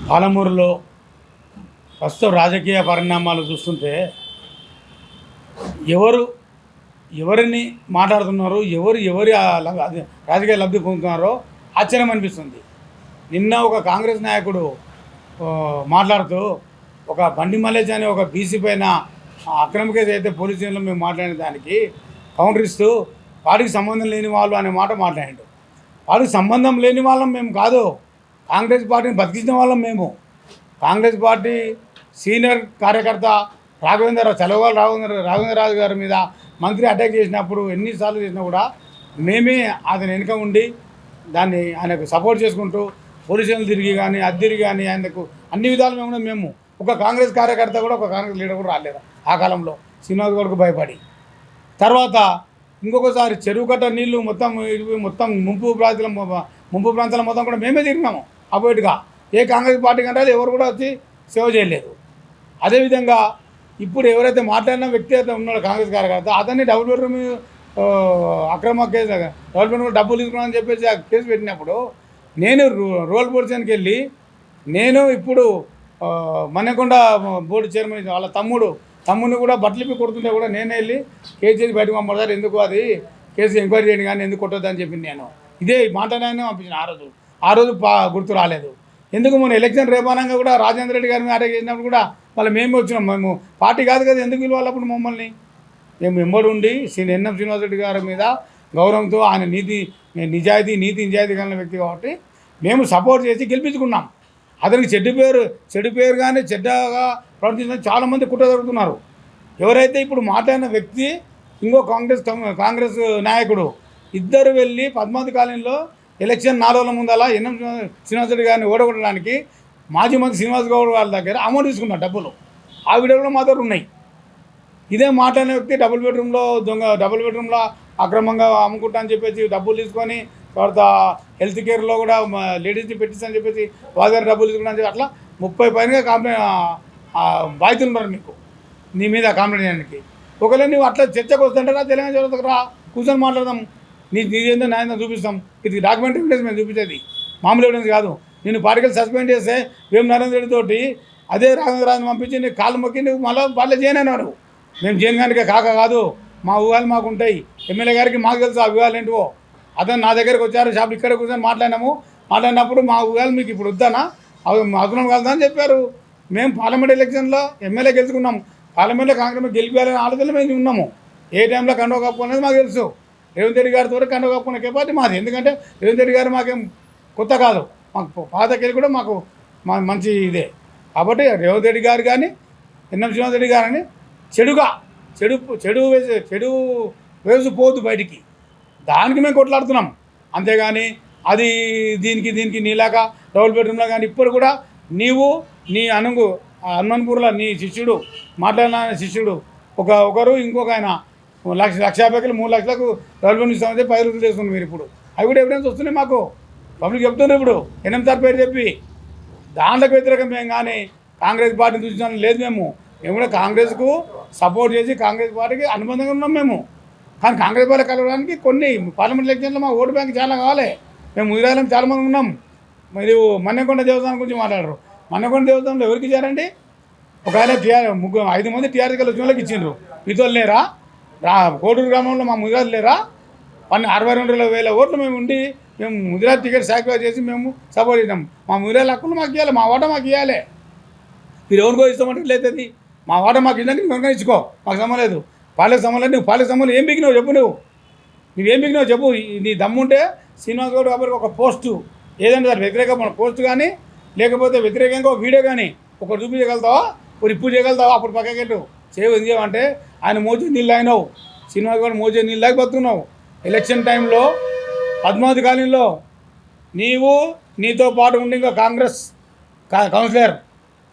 పాలమూరులో ప్రస్తుతం రాజకీయ పరిణామాలు చూస్తుంటే ఎవరు ఎవరిని మాట్లాడుతున్నారో ఎవరి రాజకీయ లబ్ధి పొందుతున్నారో ఆశ్చర్యం అనిపిస్తుంది. నిన్న ఒక కాంగ్రెస్ నాయకుడు మాట్లాడుతూ ఒక బండి మల్లేష్ అనే ఒక బీసీ పైన అక్రమ కేసు అయితే పోలీస్ స్టేషన్లో మేము మాట్లాడిన దానికి కౌంటర్ ఇస్తూ వాడికి సంబంధం లేని వాళ్ళు అనే మాట మాట్లాడాడు. వాడికి సంబంధం లేని వాళ్ళం మేము కాదు, కాంగ్రెస్ పార్టీని బతికించిన వాళ్ళం మేము. కాంగ్రెస్ పార్టీ సీనియర్ కార్యకర్త రాఘవేంద్రరాజు గారి మీద మంత్రి అటాక్ చేసినప్పుడు ఎన్నిసార్లు చేసినా కూడా మేమే అతని వెనుక ఉండి దాన్ని ఆయనకు సపోర్ట్ చేసుకుంటూ పోలీసులు తిరిగి కానీ తిరిగి కానీ ఆయనకు అన్ని విధాలు మేము ఒక కాంగ్రెస్ కార్యకర్త కూడా ఒక కాంగ్రెస్ లీడర్ కూడా రాలేదు ఆ కాలంలో. శ్రీనివాస్ గౌడ్కు భయపడి తర్వాత ఇంకొకసారి చెరువు కట్ట నీళ్లు మొత్తం ముంపు ప్రాంతాల మొత్తం కూడా మేమే తిరిగినాము అపోయిట్గా. ఏ కాంగ్రెస్ పార్టీ కంటే ఎవరు కూడా వచ్చి సేవ చేయలేదు. అదేవిధంగా ఇప్పుడు ఎవరైతే మాట్లాడిన వ్యక్తి అయితే ఉన్నాడో కాంగ్రెస్ కార్యకర్త అతన్ని డబుల్ బెడ్రూమ్ అక్రమ కేసు డబుల్ బెడ్రూమ్ డబ్బులు తీసుకున్నామని చెప్పేసి ఆ కేసు పెట్టినప్పుడు నేను రూరల్ పోలీసానికి వెళ్ళి నేను ఇప్పుడు మన్నెకొండ బోర్డు చైర్మన్ వాళ్ళ తమ్ముడిని కూడా బట్టలిపి కొడుతుంటే కూడా నేనే వెళ్ళి కేసు చేసి బయటకు పంపడతారు, ఎందుకు అది కేసు ఎంక్వైరీ చేయండి కానీ ఎందుకు కొట్టొద్దని చెప్పింది. నేను ఇదే మాటనే పంపించిన ఆ రోజు గుర్తు రాలేదు. ఎందుకు మొన్న ఎలక్షన్ రేపానంగా కూడా రాజేంద్ర రెడ్డి గారి మీద అటాక్ చేసినప్పుడు కూడా మళ్ళీ మేమే వచ్చినాం. మేము పార్టీ కాదు కదా, ఎందుకు పిలవాలప్పుడు మమ్మల్ని? మేము వెంబడి ఉండి ఎన్ఎం శ్రీనివాస్ రెడ్డి గారి మీద గౌరవంతో ఆయన నీతి నిజాయితీ కలిగిన వ్యక్తి కాబట్టి మేము సపోర్ట్ చేసి గెలిపించుకున్నాం. అతనికి చెడ్డ పేరు కానీ చెడ్డగా ప్రవర్తించిన చాలామంది కుట్ర జరుగుతున్నారు. ఎవరైతే ఇప్పుడు మాట్లాడిన వ్యక్తి ఇంకో కాంగ్రెస్ నాయకుడు ఇద్దరు వెళ్ళి పద్మావతి కాలనీలో ఎలక్షన్ 4 రోజుల ముందల ఎన్ఎం శ్రీనివాస్ రెడ్డి గారిని ఓడగొట్టడానికి మాజీ మంత్రి శ్రీనివాస్ గౌడ్ వాళ్ళ దగ్గర అమౌంట్ తీసుకున్నారు డబ్బులు. ఆ వీడియో కూడా మా దగ్గర ఉన్నాయి. ఇదే మాట్లాడిన వ్యక్తి డబుల్ బెడ్రూమ్లో అక్రమంగా అమ్ముకుంటా అని చెప్పేసి డబ్బులు తీసుకొని తర్వాత హెల్త్ కేర్లో కూడా లేడీస్ని పెట్టించని చెప్పేసి వాళ్ళ దగ్గర డబ్బులు తీసుకున్నా అని చెప్పి అట్లా 30 పైనగా బాధ్యతలు ఉన్నారు మీకు నీ మీద కంప్లైంట్ చేయడానికి. ఒకవేళ నువ్వు అట్లా చర్చకు వస్తుంటారా తెలంగాణ చదువుతారు రా, కూర్చొని మాట్లాడదాం, నీదేందో న్యాయంగా చూపిస్తాం. ఇది డాక్యుమెంటరీ ఎవిడెన్స్ మేము చూపించేది, మామూలు ఎవిడెన్స్ కాదు. నేను పార్టికల్ సస్పెండ్ చేస్తే వేం నరేంద్ర రెడ్డి తోటి అదే రాజేంద్రరాజుని పంపించి నీ కాళ్ళు మొక్కి నువ్వు మళ్ళీ వాళ్ళే చేయనన్నాడు. మేము చేయగానికే కాదు, మా ఊహాలు మాకు ఉంటాయి. ఎమ్మెల్యే గారికి మాకు తెలుసు ఆ ఊహాలు ఏంటివో. అతను నా దగ్గరికి వచ్చారు, షాపులు ఇక్కడ కూర్చొని మాట్లాడినప్పుడు మా ఊహాలు మీకు ఇప్పుడు వద్దానా అవసరం కలదా అని చెప్పారు. మేము పార్లమెంట్ ఎలక్షన్లో ఎమ్మెల్యే గెలుచుకున్నాం, పార్లమెంట్లో కాంగ్రెస్ గెలిపాలని ఆలోచనలో మేము ఉన్నాము. ఏ టైంలో కండవ కప్పుకునేది మాకు తెలుసు. రేవంత్ రెడ్డి గారితో కండవ కప్పుకునే కెపాసిటీ మాది. ఎందుకంటే రేవంత్ రెడ్డి గారు మాకేం కొత్త కాదు, మాకు పాతకెళ్ళి కూడా మాకు మంచి ఇదే. కాబట్టి రేవంత్ రెడ్డి గారు కానీ ఎన్ఎం శ్రీనివాస్ రెడ్డి గారని చెడు వేసు పోదు బయటికి, దానికి మేము కొట్లాడుతున్నాం. అంతేగాని అది దీనికి నీలాగా డబుల్ బెడ్రూమ్లో కానీ ఇప్పుడు కూడా నీవు నీ హనుమాన్పూర్లో నీ శిష్యుడు మాట్లాడిన శిష్యుడు ఒకరు ఇంకొక ఆయన 1,50,000 3 లక్షలకు డబుల్ బెడ్రూమ్ ఇస్తామంటే 10 రోజులు చేస్తున్నాం. మీరు ఇప్పుడు అవి కూడా ఎవిడెన్స్ వస్తున్నాయి, మాకు పబ్లిక్ చెప్తున్నారు. ఇప్పుడు ఎన్ఎంసార్ పేరు చెప్పి దాంట్లోకి వ్యతిరేకం మేము కానీ కాంగ్రెస్ పార్టీని చూసిన లేదు. మేము కూడా కాంగ్రెస్కు సపోర్ట్ చేసి కాంగ్రెస్ పార్టీకి అనుబంధంగా ఉన్నాం మేము. కానీ కాంగ్రెస్ పార్టీ కలవడానికి కొన్ని పార్లమెంట్ ఎలక్షన్లో మా ఓటు బ్యాంక్ చాలా కావాలి. మేము ముదిరాలం చాలామంది ఉన్నాం. మీరు మన్నెకొండ దేవస్థానం గురించి మాట్లాడరు. మన్నెకొండ దేవస్థానంలో ఎవరికి ఇచ్చారండి? ఒక ఆయన 5 మంది టీఆర్ఎస్ వచ్చిన వాళ్ళకి ఇచ్చిండ్రు. మీతో లేరా? కోటూరు గ్రామంలో మా ముదిరాజు లేరా? 62,000 ఓట్లు మేము ఉండి మేము ముదిరాజ్ టికెట్ సాక్రిఫైస్ చేసి మేము సపోర్ట్ చేసినాం. మా ముదిరాజ్ హక్కులు మాకు ఇవ్వాలి, మా ఓట మాకు ఇవ్వాలి. మీరు ఎవరికో ఇస్తామంటే లేతుంది. మా ఓట మాకు ఇవ్వడానికి ఎవరికైనా ఇచ్చుకో, మాకు సంబంధం లేదు. పాలక సంబంధం నువ్వు పాలక సంబంధం ఏం బిగినావు చెప్పు, నువ్వేం బిగినావు చెప్పు. నీ దమ్ముంటే శ్రీనివాస్ గౌడ్ కాబట్టి ఒక పోస్టు ఏదంటే దాని వ్యతిరేక పోస్ట్ కానీ లేకపోతే వ్యతిరేకంగా ఒక వీడియో కానీ ఒకటి చూపించగలుగుతావా, ఒక రిప్పు చేయగలుగుతావా? అప్పుడు పక్కకెట్టు చేయమంటే ఆయన మోచే నీళ్ళు అయినావు. శ్రీనివాస్ గౌడ్ మోచే నీళ్ళకి బతున్నావు. ఎలక్షన్ టైంలో పద్మావతి కాలనీలో నీతో పాటు ఉండి ఇంకా కాంగ్రెస్ కౌన్సిలర్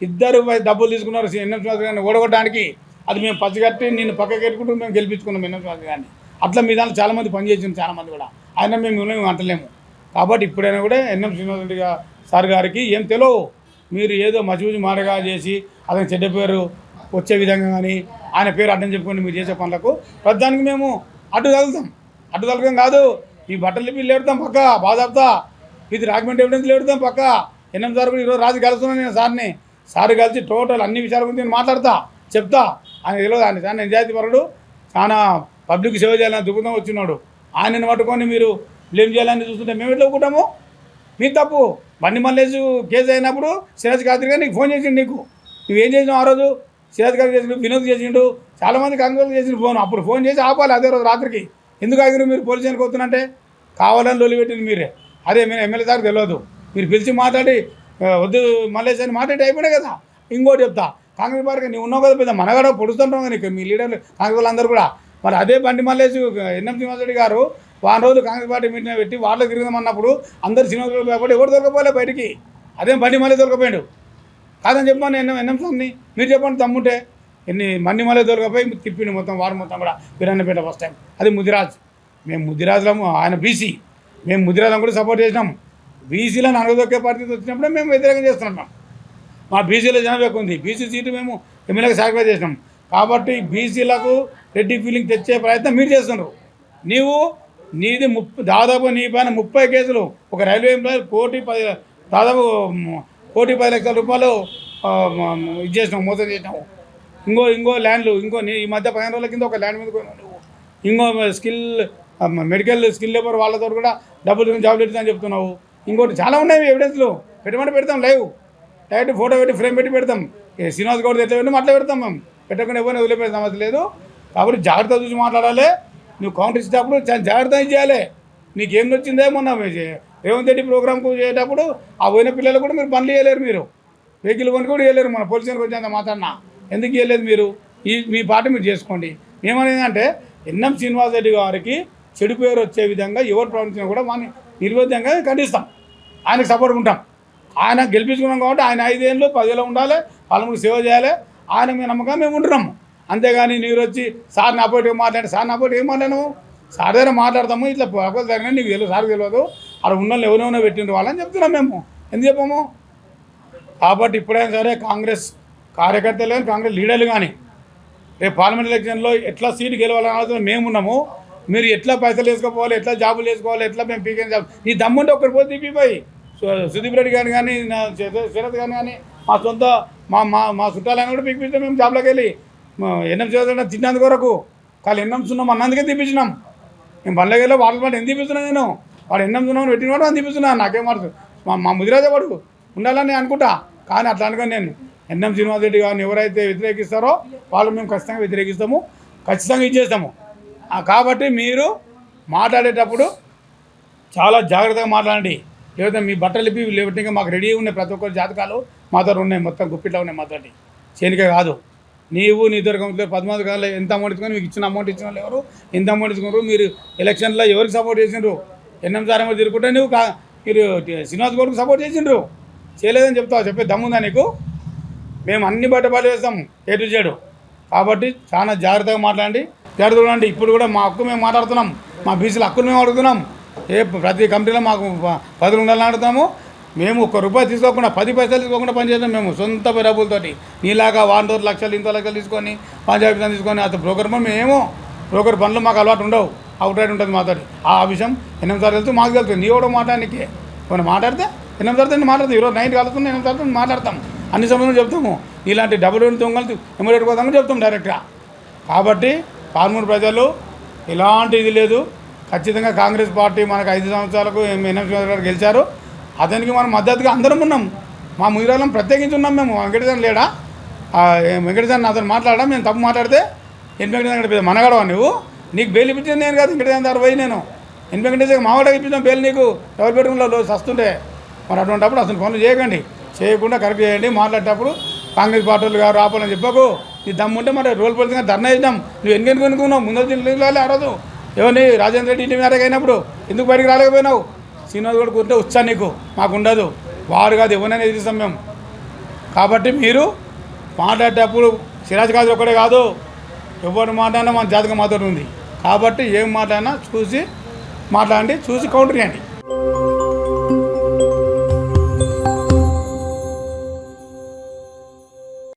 ఇద్దరు డబ్బులు తీసుకున్నారు ఎన్ఎం శ్రీనివాస్ గారిని ఓడగొట్టడానికి. అది మేము పచ్చిగట్టి నేను పక్కకి పెట్టుకుంటూ మేము గెలిపించుకున్నాం ఎన్ఎం శ్రీనివాస్ గారిని. అట్లా మీ దాంట్లో చాలామంది పనిచేసింది, చాలామంది కూడా. ఆయన మేము అంటలేము. కాబట్టి ఇప్పుడైనా కూడా ఎన్ఎం శ్రీనివాస్ రెడ్డి సార్ గారికి ఏం తెలియవు, మీరు ఏదో మసిబూసి మాటగా చేసి అతని చెడ్డ పేరు వచ్చే విధంగా కానీ ఆయన పేరు అడ్డం చెప్పుకొని మీరు చేసే పనులకు ప్రతిదానికి మేము అడ్డు తగలుతాం కాదు. ఈ బట్టలు బిల్లు ఎడతాం పక్క బాధాపుతా, ఇది డాక్యుమెంట్ ఎవిడెన్స్ ఎడతాం పక్క. ఎన్ఎం సార్ కూడా ఈరోజు రాజు కలుస్తున్నాను నేను సార్ని. సార్ కలిసి టోటల్ అన్ని విషయాల గురించి నేను మాట్లాడతా, చెప్తా. ఆయన తెలియదు, ఆయన చాలా నిజాయితీ పరుడు, చాలా పబ్లిక్ సేవ చేయాలని దృక్పథం వచ్చినాడు. ఆయనను పట్టుకొని మీరు బ్లేమ్ చేయాలని చూస్తుంటే మేము ఎట్లా ఒప్పుకుంటాము? మీ తప్పు. బండి మల్లేష్ కేసు అయినప్పుడు సిరాజ్ ఖాద్రి గారు నీకు ఫోన్ చేసిండు. నువ్వేం చేసినావు ఆ రోజు? సిరాజ్ ఖాద్రి చేసిండు, వినోద్ చేసిండు, చాలామంది కాంగ్రెస్ చేసిన ఫోన్. అప్పుడు ఫోన్ చేసి ఆపాలి అదే రోజు రాత్రికి. ఎందుకు ఆగిరు మీరు పోలీస్ స్టేషన్కి వస్తున్నంటే? కావాలని లొల్లి పెట్టింది మీరే. అదే మీరు ఎమ్మెల్యే సార్ తెలియదు, మీరు పిలిచి మాట్లాడి వద్దు మల్లేష్ అని మాట్లాడి అయిపోయాయి కదా. ఇంకోటి చెప్తా, కాంగ్రెస్ పార్టీ నువ్వు ఉన్నావు కదా, పెద్ద మనగాడ పొడుస్తుంటావు నీకు, మీ లీడర్లు కాంగ్రెస్ వాళ్ళందరూ కూడా. మరి అదే బండి మల్లేష్ ఎన్ఎం శ్రీనివాసరెడ్డి గారు వారం రోజులు కాంగ్రెస్ పార్టీ మీటింగ్ పెట్టి వాళ్ళకి తిరుగుదామన్నప్పుడు అందరు శ్రీనివాసరెడ్డి భయపడి ఎవరు దొరకపోలే బయటికి. అదే బండి మల్లేష్ దొరకపోయాడు కాదని చెప్పాను ఎన్ఎం సార్ని. మీరు చెప్పండి తమ్ముంటే. బండి మల్లేష్ దొరకపోయి తిప్పిండి మొత్తం వారం మొత్తం కూడా వీరన్నపేట ఫస్ట్ టైం. అది ముదిరాజ్. మేము ముదిరాజులము, ఆయన బీసీ. మేము ముదిరాజులను కూడా సపోర్ట్ చేసినాం. బీసీలను అనగదొక్కే పరిస్థితి వచ్చినప్పుడే మేము వ్యతిరేకం చేస్తున్నాం. మా బీసీలో జనం ఎక్కువ ఉంది, బీసీ సీటు మేము ఎమ్మెల్యేకి సాక్రిఫైస్ చేసినాం. కాబట్టి బీసీలకు రెడ్డి ఫీలింగ్ తెచ్చే ప్రయత్నం మీరు చేస్తున్నారు. నీది దాదాపు నీ పైన 30 కేసులు. ఒక రైల్వే ఎంప్లాయీ దాదాపు 1,10,00,000 రూపాయలు ఇది చేసినావు, మోసం చేసినావు. ఇంకో ల్యాండ్లు ఈ మధ్య 15 రోజుల కింద ఒక ల్యాండ్ మీద పోయినావు నువ్వు. ఇంకో మెడికల్ స్కిల్ లేబర్ వాళ్ళతో కూడా డబ్బులు జాబులు పెడతామని చెప్తున్నావు. ఇంకోటి చాలా ఉన్నాయి ఎవిడెన్స్లు. పెట్టమంటే పెడతాం, లైవ్ డైరెక్ట్ ఫోటో పెట్టి ఫ్రేమ్ పెట్టి పెడతాం. శ్రీనివాస్ గౌడ్ ఎట్లా పెట్టాం అట్లా పెడతాం. మేము పెట్టకుండా ఎవరిని వదిలిపెట్టే సమస్య లేదు. కాబట్టి జాగ్రత్త చూసి మాట్లాడాలి. నువ్వు కౌంటర్ ఇచ్చేటప్పుడు చాలా జాగ్రత్త చేయాలి. నీకేం వచ్చిందే మొన్న రేవంత్ రెడ్డి ప్రోగ్రామ్కు చేసేటప్పుడు ఆ పోయిన పిల్లలు కూడా మీరు పనులు చేయలేరు. మీరు వెహికల్ కొని కూడా చేయలేరు. మన పోలీస్ స్టేషన్కి వచ్చేంత మాట్లాడినా ఎందుకు చేయలేదు మీరు? మీ పార్టీ మీరు చేసుకోండి. ఏమనేదంటే ఎన్ఎం శ్రీనివాసరెడ్డి గారికి చెడు పేరు వచ్చే విధంగా ఎవరు ప్రవర్తించినా కూడా వాడిని నిర్వేదంగా ఖండిస్తాం. ఆయనకు సపోర్ట్ ఉంటాం. ఆయన గెలిపించుకున్నాం కాబట్టి ఆయన 5 ఏళ్ళు 10 ఏళ్ళు ఉండాలి, వాళ్ళకి సేవ చేయాలి. ఆయన మీ నమ్మకం మేము ఉంటున్నాము. అంతేగాని మీరు వచ్చి సార్ నా పోటీ మాట్లాడి, సార్ నా పోటీ ఏం మాట్లాడము, సార్ దగ్గర మాట్లాడతాము. ఇట్లా పొరపాటు జరిగినా నీకు తెలియదు, సార్ తెలియదు, అక్కడ ఉన్న ఎవరెవరో పెట్టిండ్రు వాళ్ళని చెప్తున్నాం మేము. ఎందుకు చెప్పాము? కాబట్టి ఇప్పుడైనా సరే కాంగ్రెస్ కార్యకర్తలు కానీ కాంగ్రెస్ లీడర్లు కానీ రేపు పార్లమెంట్ ఎలక్షన్లో ఎట్లా సీటు గెలవాలని ఆలోచన మేమున్నాము. మీరు ఎట్లా పైసలు వేసుకోవాలి, ఎట్లా జాబులు వేసుకోవాలి, ఎట్లా మేము పీకే జాబ్ నీ దమ్ముంటే ఒక్కరి పోతే తిప్పిపోయి సుదీప్ రెడ్డి గారిని కానీ శరత్ గారిని కానీ మా సొంత మా చుట్టాలని కూడా పీకిపిస్తే మేము జాబ్లోకి వెళ్ళి ఎన్ఎం చేయాలంటే తిన్నందుకు వరకు కానీ ఎన్ఎం సున్నాం అన్నందుకే తీపించినాం. మేము బండ్లోకి వెళ్ళి వాళ్ళ పాటు ఎంత తీపిస్తున్నాను నేను. వాడు ఎన్ఎం సున్నాం పెట్టిన వాడు అని తీపిస్తున్నాను. నాకేం మారుతు మా ముదిరాజే వాడు ఉండాలని అనుకుంటా. కానీ అట్లా అనుకుని నేను ఎన్ఎం శ్రీనివాసరెడ్డి గారిని ఎవరైతే వ్యతిరేకిస్తారో వాళ్ళు మేము ఖచ్చితంగా వ్యతిరేకిస్తాము, ఖచ్చితంగా ఇచ్చేస్తాము. కాబట్టి మీరు మాట్లాడేటప్పుడు చాలా జాగ్రత్తగా మాట్లాడండి. లేకపోతే మీ బట్టలు ఇప్పి లేకపోతే మాకు రెడీ ఉన్నాయి ప్రతి ఒక్కరి జాతకాలు మాతో ఉన్నాయి, మొత్తం గుప్పిట్లో ఉన్నాయి మాతోటి. చేనికే కాదు, నీవు నీ దొరకం 10 కాదు ఎంత అమౌంట్ ఇచ్చుకొని మీకు ఇచ్చిన అమౌంట్ ఇచ్చిన వాళ్ళు ఎవరు, ఎంత అమౌంట్ ఇచ్చుకున్నారు, మీరు ఎలక్షన్లో ఎవరికి సపోర్ట్ చేసిండ్రు, ఎన్ఎం సార్ ఏమో తిరుగుకుంటే నువ్వు మీరు శ్రీనివాస్ గౌడ్కి సపోర్ట్ చేసిండ్రు, చేయలేదని చెప్తావు. చెప్పే దమ్ముందా నీకు? మేము అన్ని బట్టబాటు చేస్తాం A to Z. కాబట్టి చాలా జాగ్రత్తగా మాట్లాడండి, జాగ్రత్తగా ఉండండి. ఇప్పుడు కూడా మా హక్కు మేము మాట్లాడుతున్నాం, మా బీసీల హక్కులు మేము అడుగుతున్నాం. ప్రతి కంపెనీలో మాకు పదులు ఉండాలని అడుగుతాము. మేము ₹1 తీసుకోకుండా 10 పైసలు తీసుకోకుండా పనిచేస్తాం. మేము సొంత డబ్బులతోటి నీలాగా 100 లక్షలు ఇంత లక్షలు తీసుకొని పంచాయతీ తీసుకొని అసలు బ్రోకర్ మేము బ్రోకర్ పనులు మాకు అలవాటు ఉండవు, అవుట్ రైట్ ఉంటుంది మాతోటి. ఆ విషయం ఎన్ఎం సార్ తెలుసు, మాకు తెలుసు. నీ కూడా మాట్లాడడానికి కొన్ని మాట్లాడితే ఎన్ఎం సార్తో మాట్లాడతాం. ఈరోజు నైట్ కలుగుతుంది ఎన్ఎం సార్తో మాట్లాడతాం, అన్ని సమయంలో చెప్తాము. ఇలాంటి డబ్బులు దొంగలు ఎమ్మడి పోతామని చెప్తాం డైరెక్ట్గా. కాబట్టి పార్మూరు ప్రజలు ఎలాంటి ఇది లేదు. ఖచ్చితంగా కాంగ్రెస్ పార్టీ మనకు 5 సంవత్సరాలకు ఎన్ఎం గారు గెలిచారు. అతనికి మనం మద్దతుగా అందరం ఉన్నాం. మా ముదిరాలం ప్రత్యేకించి ఉన్నాం. మేము వెంకటేశ్వర లేడా, వెంకటేశ్వర అతను మాట్లాడా, మేము తప్పు మాట్లాడితే వెంకటేశ్వర మనగడవా నువ్వు? నీకు బెయిల్ ఇప్పించింది నేను కాదు, వెంకటేశ్వర గారు పోయి నేను వెంకటేశ్వర మావాడికి ఇప్పించాం బెయిల్. నీకు ఎవరు పెట్టుకున్నా సస్తుంటే మరి అటువంటిప్పుడు అసలు పనులు చేయకండి, చేయకుండా కరెక్ట్ చేయండి. మాట్లాడేటప్పుడు కాంగ్రెస్ పార్టీలు గారు రాపాలని చెప్పకు. నీ దమ్ముంటే మరి రోల్ పోలీసుగా ధర్నా చేసినాం. నువ్వు ఎన్ని కొనుక్కున్నావు ముందు వెళ్ళాలి. ఆ రోజు ఎవరిని రాజేంద్ర రెడ్డి ఇంటి మేరకు అయినప్పుడు ఎందుకు బయటకు రాలేకపోయినావు? శ్రీనివాస్ కూడా కూర్చో వచ్చా నీకు, మాకు ఉండదు. వాడు కాదు ఎవరైనా ఎదిరిస్తాం మేము. కాబట్టి మీరు మాట్లాడేటప్పుడు సిరాజ్ కాదు ఒక్కడే కాదు, ఎవరు మాట్లాడినా మన జాతకం మాతో ఉంది. కాబట్టి ఏం మాట్లాడినా చూసి మాట్లాడండి, చూసి కౌంటర్ చేయండి.